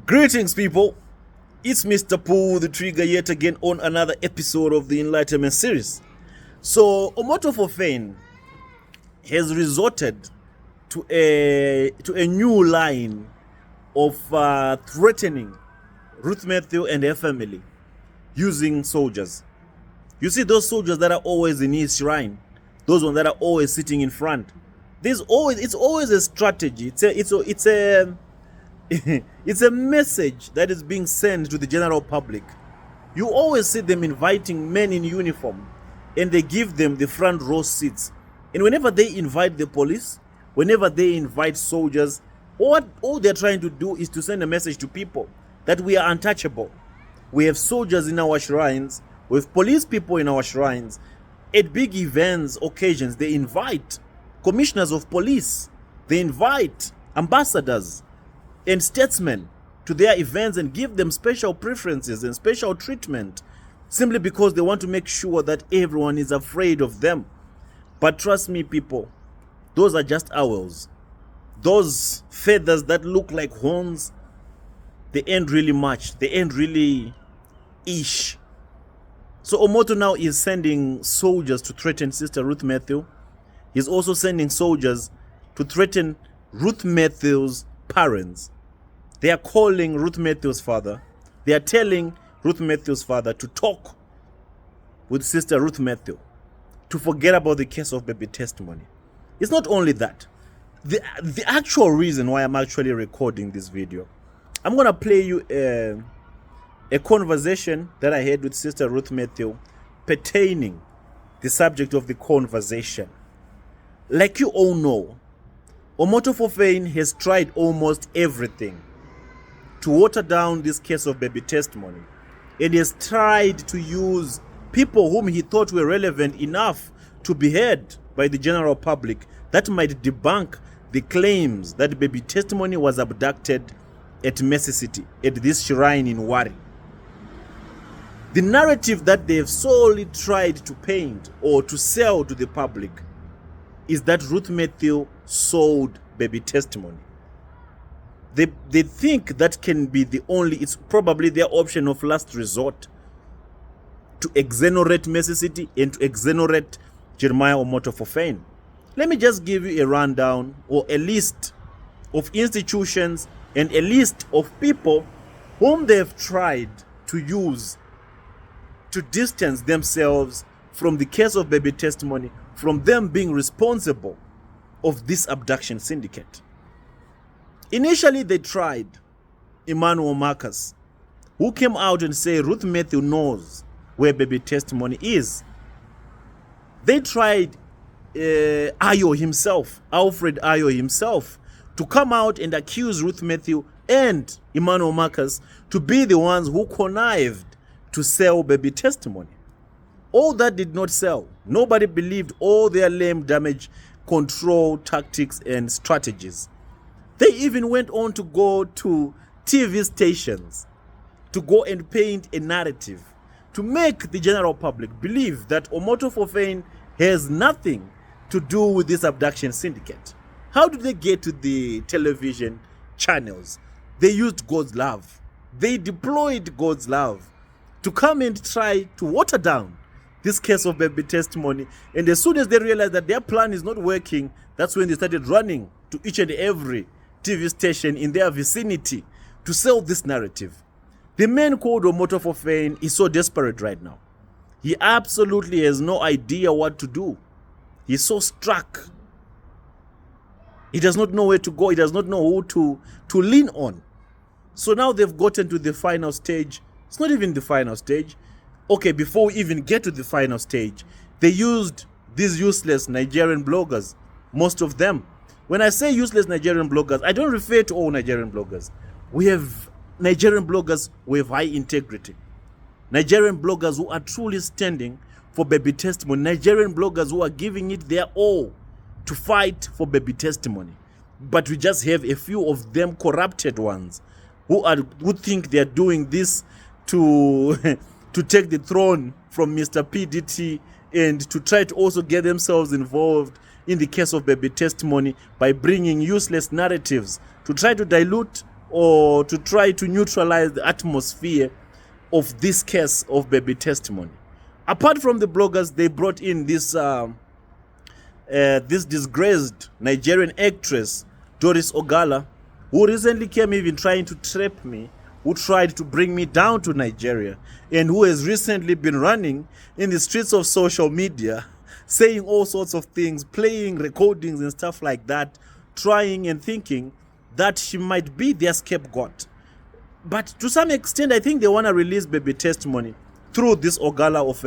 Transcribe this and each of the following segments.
Greetings, people. It's Mr. Pull the Trigger yet again on another episode of the Enlightenment series. So, Omoto for Fame has resorted to a new line of threatening Ruth Matthew and her family using soldiers. You see those soldiers that are always in his shrine, those ones that are always sitting in front. It's always a strategy. It's a message that is being sent to the general public. You always see them inviting men in uniform and they give them the front row seats. And whenever they invite the police, whenever they invite soldiers, all they're trying to do is to send a message to people that we are untouchable. We have soldiers in our shrines, we have police people in our shrines. At big events, occasions, they invite commissioners of police, they invite ambassadors and statesmen to their events and give them special preferences and special treatment simply because they want to make sure that everyone is afraid of them. But trust me, people, those are just owls. Those feathers that look like horns, they ain't really much. They ain't really ish. So Omoto now is sending soldiers to threaten Sister Ruth Matthew. He's also sending soldiers to threaten Ruth Matthew's parents. They are calling Ruth Matthew's father. They are telling Ruth Matthew's father to talk with Sister Ruth Matthew, to forget about the case of baby testimony. It's not only that. The actual reason why I'm actually recording this video, I'm going to play you a conversation that I had with Sister Ruth Matthew pertaining the subject of the conversation. Like you all know, Omoto for Fame has tried almost everything to water down this case of baby testimony. And he has tried to use people whom he thought were relevant enough to be heard by the general public that might debunk the claims that baby testimony was abducted at Mercy City, at this shrine in Wari. The narrative that they have solely tried to paint or to sell to the public is that Ruth Matthew sold baby testimony. They think that can be it's probably their option of last resort to exonerate Mercy City and to exonerate Jeremiah Omoto for Fame. Let me just give you a rundown or a list of institutions and a list of people whom they have tried to use to distance themselves from the case of baby testimony, from them being responsible of this abduction syndicate. Initially, they tried Emmanuel Marcus, who came out and said Ruth Matthew knows where baby testimony is. They tried Ayo himself, Alfred Ayo himself, to come out and accuse Ruth Matthew and Emmanuel Marcus to be the ones who connived to sell baby testimony. All that did not sell. Nobody believed all their lame damage control tactics and strategies. They even went on to go to TV stations to go and paint a narrative to make the general public believe that Omoto for Fame has nothing to do with this abduction syndicate. How did they get to the television channels? They used God's love. They deployed God's love to come and try to water down this case of baby testimony. And as soon as they realized that their plan is not working, that's when they started running to each and every TV station in their vicinity to sell this narrative. The man called Omoto for Fame is so desperate right now. He absolutely has no idea what to do. He's so struck. He does not know where to go. He does not know who to lean on. So now they've gotten to the final stage. It's not even the final stage. Okay, before we even get to the final stage, they used these useless Nigerian bloggers, most of them. When I say useless Nigerian bloggers, I don't refer to all Nigerian bloggers. We have Nigerian bloggers with high integrity. Nigerian bloggers who are truly standing for baby testimony. Nigerian bloggers who are giving it their all to fight for baby testimony. But we just have a few of them corrupted ones who think they are doing this to take the throne from Mr. PDT and to try to also get themselves involved in the case of baby testimony by bringing useless narratives to try to dilute or to try to neutralize the atmosphere of this case of baby testimony. Apart from the bloggers, they brought in this disgraced Nigerian actress, Doris Ogala, who recently came even trying to trap me, who tried to bring me down to Nigeria, and who has recently been running in the streets of social media, saying all sorts of things, playing recordings and stuff like that, trying and thinking that she might be their scapegoat. But to some extent, I think they want to release baby testimony through this Ogala of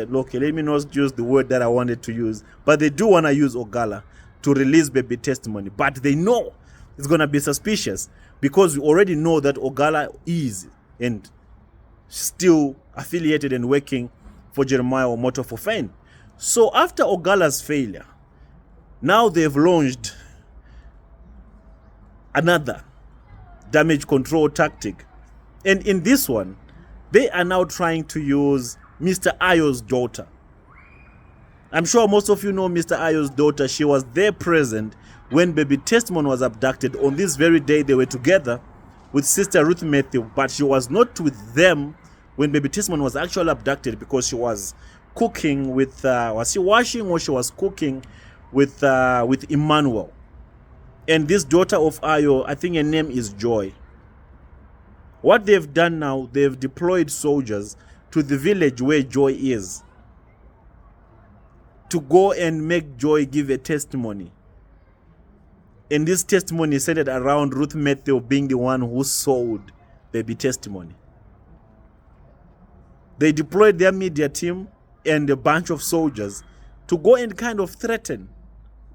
look, let me not use the word that I wanted to use, but they do want to use Ogala to release baby testimony. But they know it's going to be suspicious because we already know that Ogala is and still affiliated and working for Jeremiah Omoto for fame. So after Ogala's failure, now they've launched another damage control tactic. And in this one, they are now trying to use Mr. Ayo's daughter. I'm sure most of you know Mr. Ayo's daughter. She was there present when baby testimony was abducted. On this very day, they were together with Sister Ruth Matthew, but she was not with them when baby testimony was actually abducted because she was cooking with, was she washing or she was cooking with Emmanuel. And this daughter of Ayo, I think her name is Joy. What they've done now, they've deployed soldiers to the village where Joy is to go and make Joy give a testimony. And this testimony is centered around Ruth Matthew being the one who sold baby testimony. They deployed their media team and a bunch of soldiers to go and kind of threaten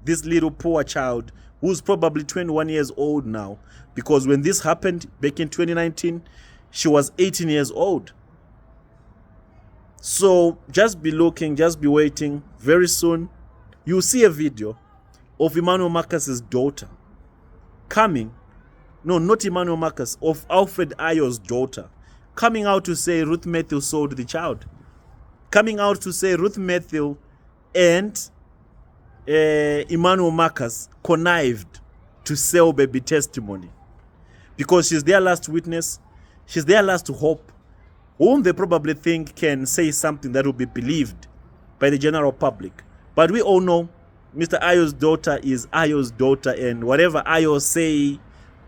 this little poor child who's probably 21 years old now, because when this happened back in 2019, she was 18 years old. So just be looking, just be waiting. Very soon, you'll see a video of Emmanuel Marcus's daughter coming, no, not Emmanuel Marcus, of Alfred Ayo's daughter, coming out to say Ruth Matthew sold the child. Coming out to say Ruth Matthew and Emmanuel Marcus connived to sell baby testimony. Because she's their last witness, she's their last hope, whom they probably think can say something that will be believed by the general public. But we all know Mr. Ayo's daughter is Ayo's daughter, and whatever Ayo say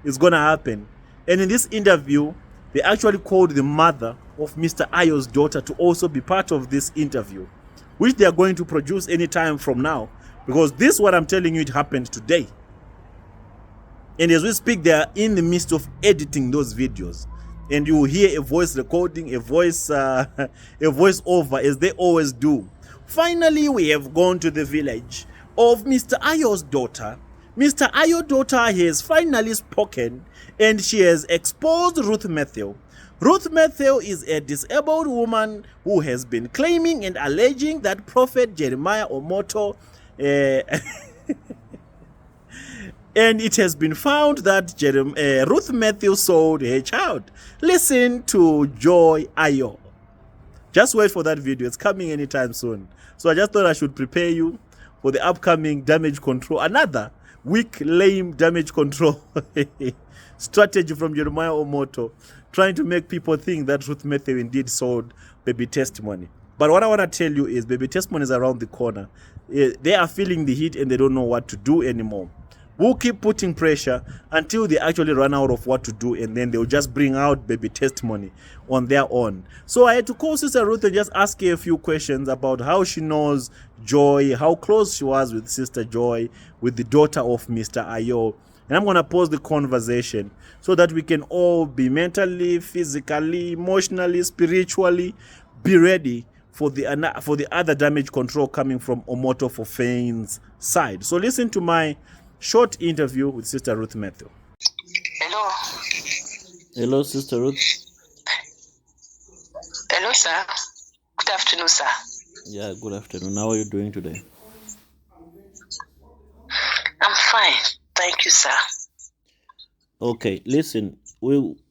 is going to happen. And in this interview, they actually called the mother of Mr. Ayo's daughter to also be part of this interview, which they are going to produce any time from now, because this, what I'm telling you, it happened today. And as we speak, they are in the midst of editing those videos. And you will hear a voice recording, a voice over, as they always do. Finally, we have gone to the village of Mr. Ayo's daughter. Mr. Ayo's daughter has finally spoken, and she has exposed Ruth Matthew. Ruth Matthew is a disabled woman who has been claiming and alleging that Prophet Jeremiah Omoto and it has been found that Ruth Matthew sold her child. Listen to Joy Ayo. Just wait for that video. It's coming anytime soon. So I just thought I should prepare you for the upcoming damage control. Another weak, lame damage control strategy from Jeremiah Omoto, trying to make people think that Ruth Matthew indeed sold baby testimony. But what I want to tell you is baby testimony is around the corner. They are feeling the heat and they don't know what to do anymore. We'll keep putting pressure until they actually run out of what to do, and then they'll just bring out baby testimony on their own. So I had to call Sister Ruth and just ask her a few questions about how she knows Joy, how close she was with Sister Joy, with the daughter of Mr. Ayo. And I'm going to pause the conversation so that we can all be mentally, physically, emotionally, spiritually be ready for the other damage control coming from Omoto for Fame's side. So listen to my short interview with Sister Ruth Matthew. Hello. Hello, Sister Ruth. Hello, sir. Good afternoon, sir. Yeah, good afternoon. How are you doing today? I'm fine. Thank you, sir. Okay, listen.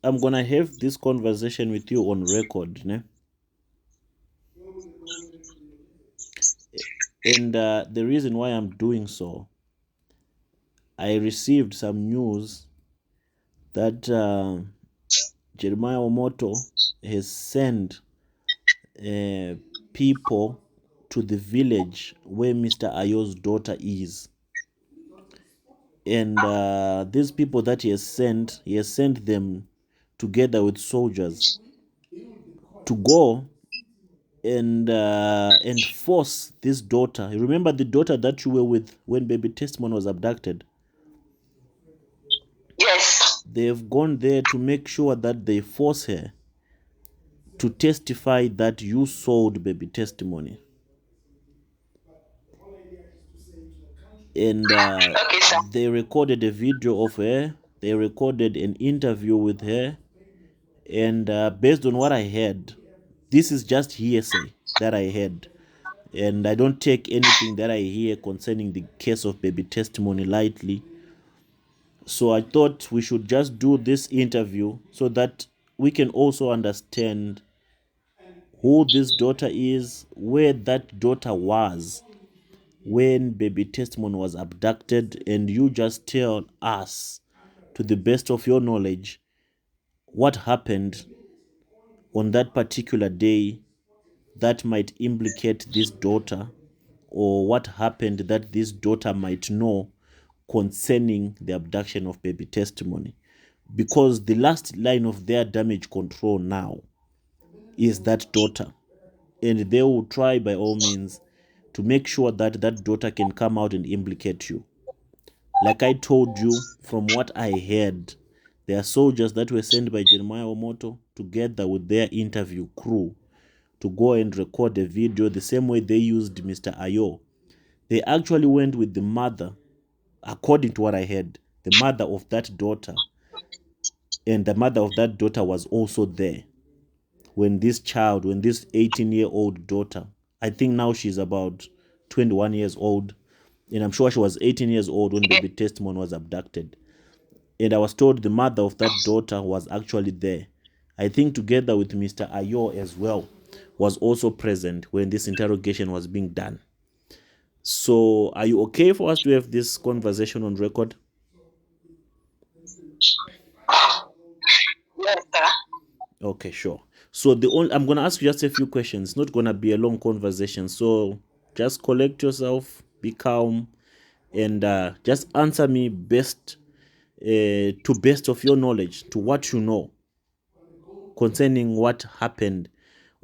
I'm going to have this conversation with you on record, né? And the reason why I'm doing so, I received some news that Jeremiah Omoto has sent uh, people to the village where Mr. Ayo's daughter is. And these people that he has sent them together with soldiers to go and force this daughter. You remember the daughter that you were with when baby Testimony was abducted? Yes. They have gone there to make sure that they force her to testify that you sold baby Testimony. And Okay, sir. they recorded a video of her. They recorded an interview with her. And based on what I heard, this is just hearsay that I heard. And I don't take anything that I hear concerning the case of baby Testimony lightly. So I thought we should just do this interview so that we can also understand who this daughter is, where that daughter was when baby Testimony was abducted, and you just tell us, to the best of your knowledge, what happened on that particular day that might implicate this daughter, or what happened that this daughter might know concerning the abduction of baby Testimony. Because the last line of their damage control now is that daughter. And they will try by all means to make sure that that daughter can come out and implicate you. Like I told you, from what I heard, there are soldiers that were sent by Jeremiah Omoto together with their interview crew to go and record a video the same way they used Mr. Ayo. They actually went with the mother, according to what I heard, the mother of that daughter. And the mother of that daughter was also there when this 18-year-old daughter, I think now she's about 21 years old, and I'm sure she was 18 years old when baby Testimony was abducted. And I was told the mother of that daughter was actually there. I think together with Mr. Ayo as well, was also present when this interrogation was being done. So are you okay for us to have this conversation on record? Yes, sir. Okay, sure. So I'm gonna ask you just a few questions. It's not gonna be a long conversation. So just collect yourself, be calm, and just answer me to best of your knowledge, to what you know concerning what happened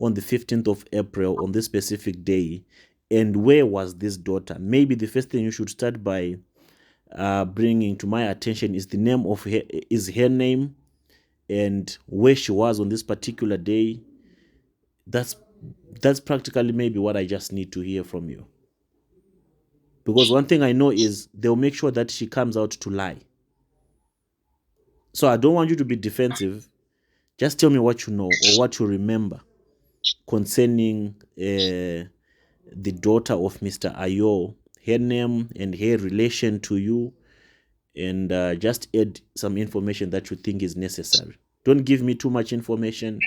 on the 15th of April on this specific day, and where was this daughter. Maybe the first thing you should start by bringing to my attention is her name, and where she was on this particular day. That's practically maybe what I just need to hear from you. Because one thing I know is they'll make sure that she comes out to lie. So I don't want you to be defensive. Just tell me what you know or what you remember concerning the daughter of Mr. Ayo, her name and her relation to you, and just add some information that you think is necessary. Don't give me too much information.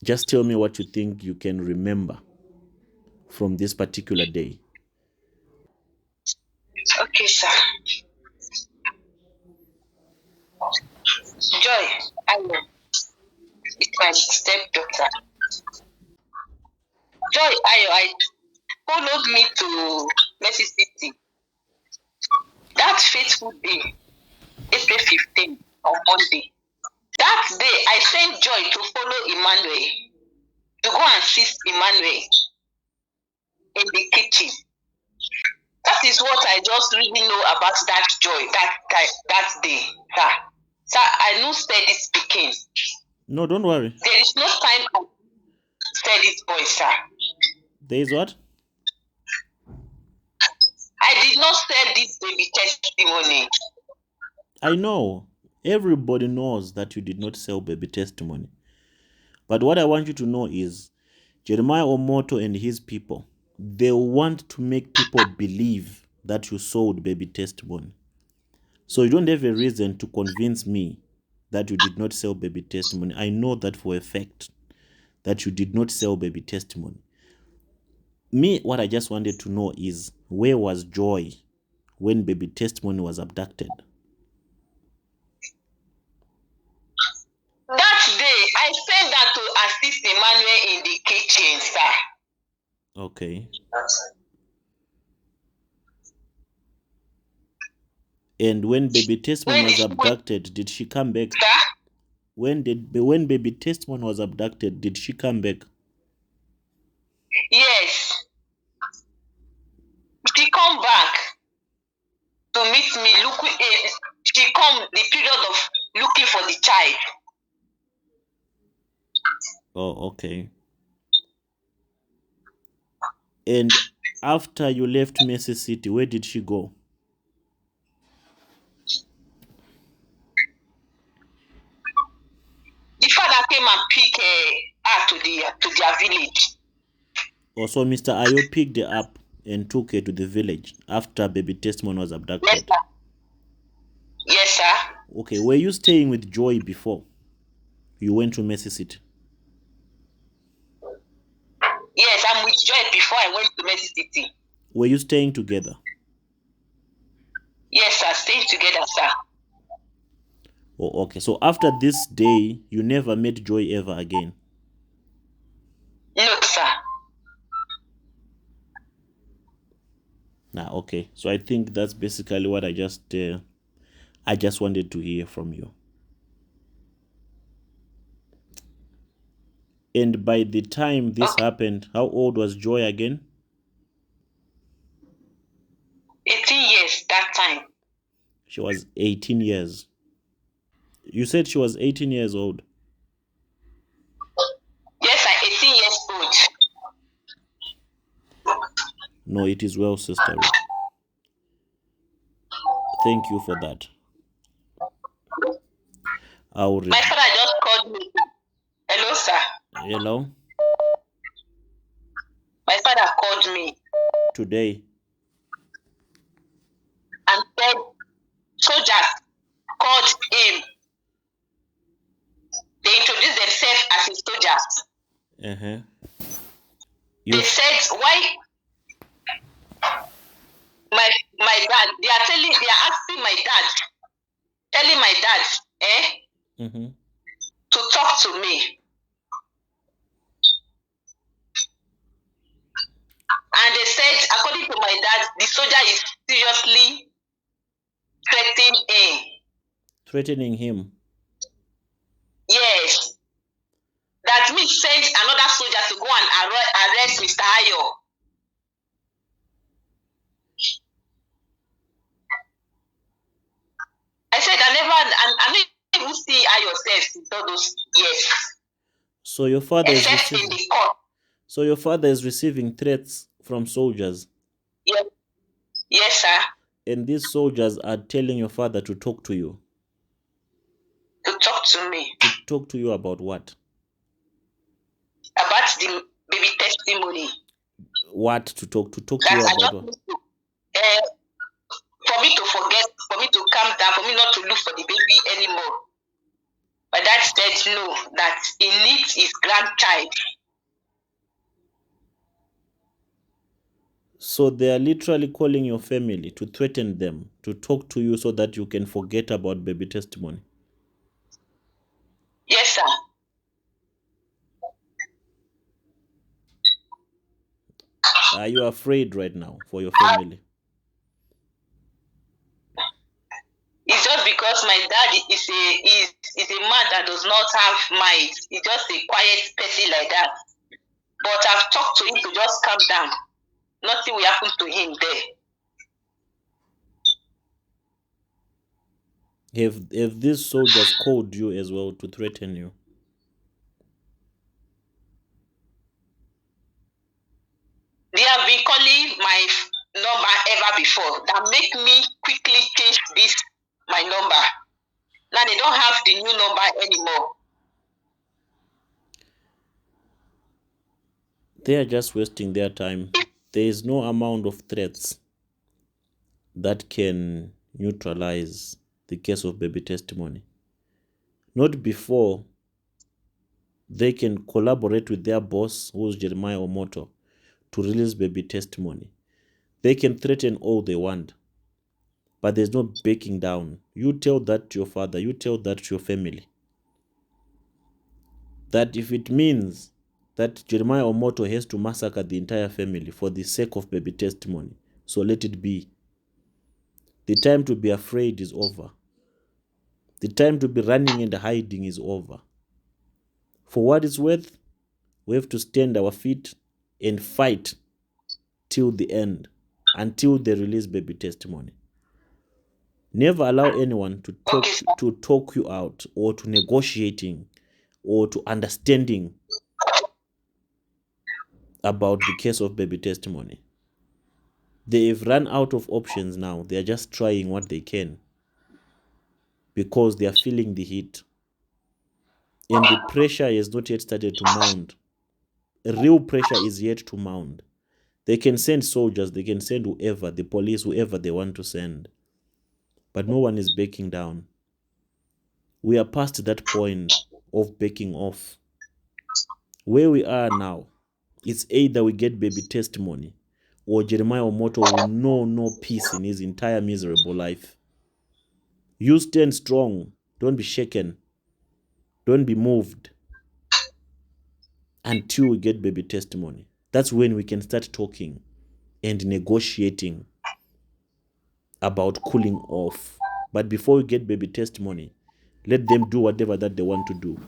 Just tell me what you think you can remember from this particular day. Okay, sir. Joy, Ayo, it's my stepdaughter. Joy, Ayo, I followed me to Mississippi. That fateful day, April 15th, on Monday. That day, I sent Joy to follow Emmanuel, to go and assist Emmanuel in the kitchen. That is what I just really know about that Joy, that day, sir. Sir, I know steady speaking. No, don't worry. There is no time I steady boy, sir. There is what? I did not sell this baby Testimony. I know. Everybody knows that you did not sell baby Testimony. But what I want you to know is Jeremiah Omoto and his people, they want to make people believe that you sold baby Testimony. So you don't have a reason to convince me that you did not sell baby Testimony. I know that for a fact that you did not sell baby Testimony. Me, what I just wanted to know is, where was Joy when baby Testimony was abducted? I sent that to assist Emmanuel in the kitchen, sir. Okay. And when baby Testimony When was did abducted, did she come back? sir? When baby Testimony was abducted, did she come back? Yes. She come back to meet me. She come the period of looking for the child. Oh, okay. And after you left Mercy City, where did she go? The father came and picked her to their village. Also, Mr. Ayo picked her up and took her to the village after baby Testimony was Yes, abducted. sir. Yes, sir. Okay, were you staying with Joy before you went to Mercy City? Yes, I'm with Joy before I went to Mercy City. Were you staying together? Yes, sir. Staying together, sir. Oh, okay. So after this day, you never met Joy ever again? No, sir. Nah, okay. So I think that's basically what I just wanted to hear from you. And by the time this happened, how old was Joy again? 18 years that time. She was 18 years. You said she was 18 years old. Yes, sir. 18 years old. No, it is well, Sister Ruth. Thank you for that. My father just called me. Hello, sir. Hello? My father called me Today? and said soldiers called him. They introduced themselves as his soldiers. Uh-huh. They said, why my dad, they are asking my dad, telling my dad, Mm-hmm. to talk to me. And they said, according to my dad, the soldier is seriously threatening him. Threatening him? Yes. That means send another soldier to go and arrest Mr. Ayo. I said, I never even see Ayo self in all those years. So your father except in the court. So your father is receiving threats from soldiers? Yes. Yes, sir. And these soldiers are telling your father to talk to you? To talk to me. To talk to you about what? About the baby testimony. What to talk to you about? What? For me to forget, for me to calm down, for me not to look for the baby anymore. But dad said no, that he needs his grandchild. So they are literally calling your family to threaten them, to talk to you so that you can forget about baby testimony? Yes, sir. Are you afraid right now for your family? It's just because my dad is a man that does not have mind. He's just a quiet person like that. But I've talked to him to just calm down. Nothing will happen to him there. Have these soldiers called you as well to threaten you? They have been calling my number ever before. That make me quickly change my number. Now they don't have the new number anymore. They are just wasting their time. There is no amount of threats that can neutralize the case of baby testimony. Not before they can collaborate with their boss, who's Jeremiah Omoto, to release baby testimony. They can threaten all they want, but there's no backing down. You tell that to your father, you tell that to your family. that if it means that Jeremiah Omoto has to massacre the entire family for the sake of baby testimony, so let it be. The time to be afraid is over. The time to be running and hiding is over. For what it's worth, we have to stand our feet and fight till the end, until they release baby testimony. Never allow anyone to talk you out, or to negotiating, or to understanding about the case of baby testimony. They've run out of options now. They are just trying what they can because they are feeling the heat. And the pressure has not yet started to mount. Real pressure is yet to mount. They can send soldiers, they can send whoever, the police, whoever they want to send. But no one is backing down. We are past that point of backing off. Where we are now, it's either we get baby testimony or Jeremiah Omoto will know no peace in his entire miserable life. You stand strong. Don't be shaken. Don't be moved until we get baby testimony. That's when we can start talking and negotiating about cooling off. But before we get baby testimony, let them do whatever that they want to do.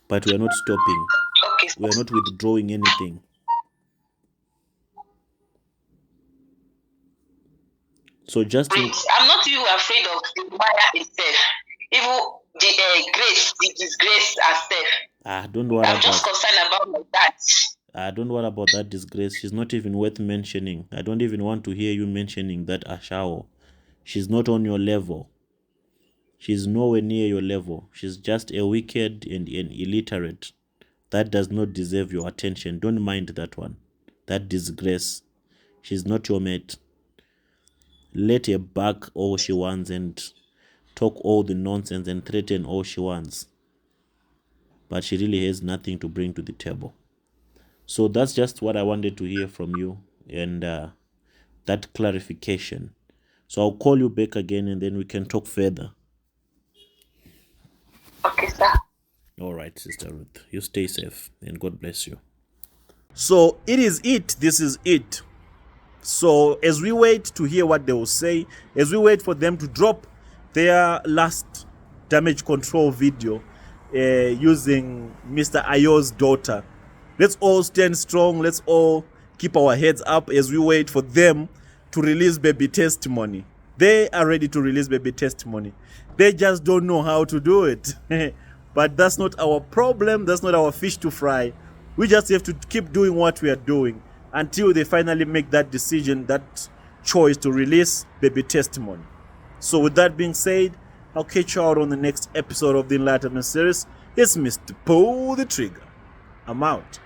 But we are not stopping. Okay. We are not withdrawing anything. So just I'm not even afraid of the Maya itself. Even the grace, the disgrace herself. Don't worry I'm just concerned about my dad. Don't worry about that disgrace. She's not even worth mentioning. I don't even want to hear you mentioning that Ashao. She's not on your level. She's nowhere near your level. She's just a wicked and an illiterate. That does not deserve your attention. Don't mind that one. That disgrace. She's not your mate. Let her bark all she wants and talk all the nonsense and threaten all she wants. But she really has nothing to bring to the table. So that's just what I wanted to hear from you, and that clarification. So I'll call you back again and then we can talk further. Okay, sir. All right, Sister Ruth. You stay safe and God bless you. So it is it. This is it. So as we wait to hear what they will say, as we wait for them to drop their last damage control video using Mr. Ayo's daughter, let's all stand strong. Let's all keep our heads up as we wait for them to release baby testimony. They are ready to release baby testimony. They just don't know how to do it. But that's not our problem. That's not our fish to fry. We just have to keep doing what we are doing until they finally make that decision, that choice to release baby testimony. So with that being said, I'll catch you out on the next episode of the Enlightenment series. It's Mr. Pull the Trigger. I'm out.